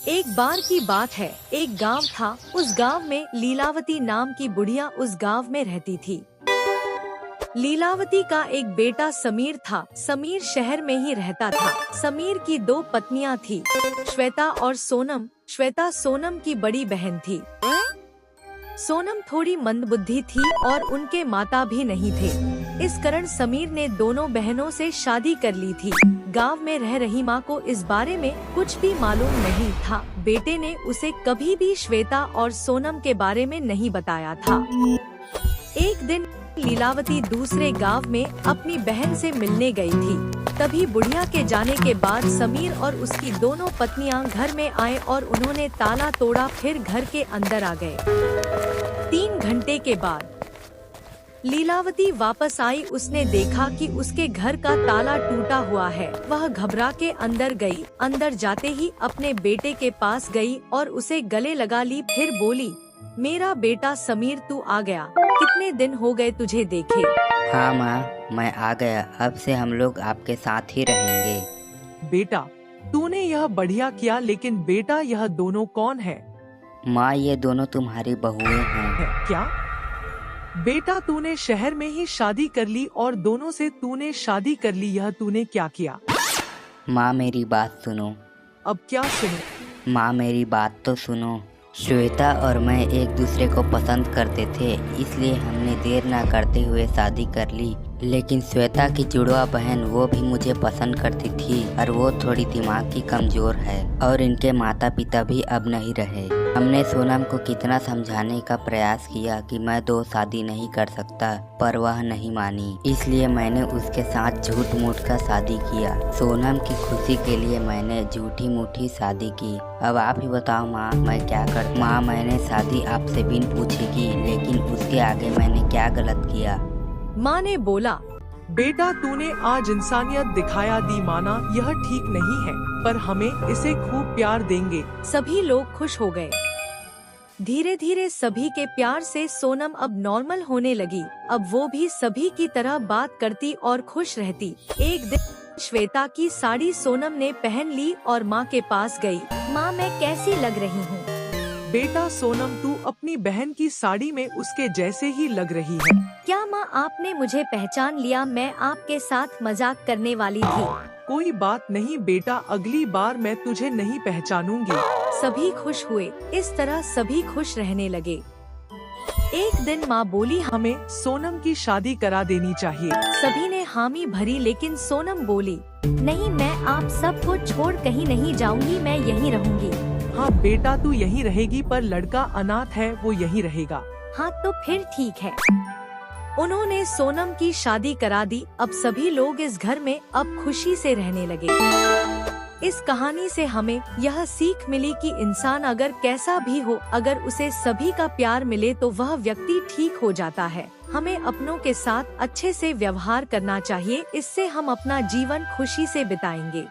एक बार की बात है, एक गांव था। उस गांव में लीलावती नाम की बुढ़िया उस गांव में रहती थी। लीलावती का एक बेटा समीर था। समीर शहर में ही रहता था। समीर की दो पत्नियां थी, श्वेता और सोनम। श्वेता सोनम की बड़ी बहन थी। सोनम थोड़ी मंदबुद्धि थी और उनके माता भी नहीं थे। इस कारण समीर ने दोनों बहनों से शादी कर ली थी। गांव में रह रही माँ को इस बारे में कुछ भी मालूम नहीं था। बेटे ने उसे कभी भी श्वेता और सोनम के बारे में नहीं बताया था। एक दिन लीलावती दूसरे गांव में अपनी बहन से मिलने गई थी। तभी बुढ़िया के जाने के बाद समीर और उसकी दोनों पत्नियां घर में आए और उन्होंने ताला तोड़ा, फिर घर के अंदर आ गए। 3 घंटे के बाद लीलावती वापस आई। उसने देखा कि उसके घर का ताला टूटा हुआ है। वह घबरा के अंदर गई। अंदर जाते ही अपने बेटे के पास गई और उसे गले लगा ली। फिर बोली, मेरा बेटा समीर, तू आ गया। कितने दिन हो गए तुझे देखे। हाँ माँ, मैं आ गया। अब से हम लोग आपके साथ ही रहेंगे। बेटा, तूने यह बढ़िया किया, लेकिन बेटा यह दोनों कौन है? माँ, ये दोनों तुम्हारी बहुएं हैं। क्या बेटा, तूने शहर में ही शादी कर ली और दोनों से तूने शादी कर ली, यह तूने क्या किया? माँ मेरी बात सुनो। अब क्या सुनो? माँ मेरी बात तो सुनो। श्वेता और मैं एक दूसरे को पसंद करते थे, इसलिए हमने देर ना करते हुए शादी कर ली। लेकिन श्वेता की जुड़वा बहन वो भी मुझे पसंद करती थी और वो थोड़ी दिमाग की कमजोर है और इनके माता पिता भी अब नहीं रहे। हमने सोनम को कितना समझाने का प्रयास किया कि मैं 2 शादी नहीं कर सकता, पर वह नहीं मानी। इसलिए मैंने उसके साथ झूठ मूठ का शादी किया। सोनम की खुशी के लिए मैंने झूठी मूठी शादी की। अब आप ही बताओ माँ, मैं क्या कर। माँ, मैंने शादी आपसे बिन पूछे की, लेकिन उसके आगे मैंने क्या गलत किया? माँ ने बोला, बेटा, तूने आज इंसानियत दिखाया दी। माना यह ठीक नहीं है, पर हमें इसे खूब प्यार देंगे। सभी लोग खुश हो गए। धीरे धीरे सभी के प्यार से सोनम अब नॉर्मल होने लगी। अब वो भी सभी की तरह बात करती और खुश रहती। एक दिन श्वेता की साड़ी सोनम ने पहन ली और माँ के पास गई। माँ, मैं कैसी लग रही हूँ? बेटा सोनम, तू अपनी बहन की साड़ी में उसके जैसे ही लग रही है। क्या माँ, आपने मुझे पहचान लिया? मैं आपके साथ मजाक करने वाली थी। कोई बात नहीं बेटा, अगली बार मैं तुझे नहीं पहचानूंगी। सभी खुश हुए। इस तरह सभी खुश रहने लगे। एक दिन माँ बोली, हमें सोनम की शादी करा देनी चाहिए। सभी ने हामी भरी, लेकिन सोनम बोली, नहीं, मैं आप सबको छोड़ कहीं नहीं जाऊंगी, मैं यहीं रहूंगी। हाँ बेटा, तू यहीं रहेगी, पर लड़का अनाथ है, वो यहीं रहेगा। हाँ तो फिर ठीक है। उन्होंने सोनम की शादी करा दी। अब सभी लोग इस घर में अब खुशी से रहने लगे। इस कहानी से हमें यह सीख मिली कि इंसान अगर कैसा भी हो, अगर उसे सभी का प्यार मिले तो वह व्यक्ति ठीक हो जाता है। हमें अपनों के साथ अच्छे से व्यवहार करना चाहिए, इससे हम अपना जीवन खुशी से बिताएंगे।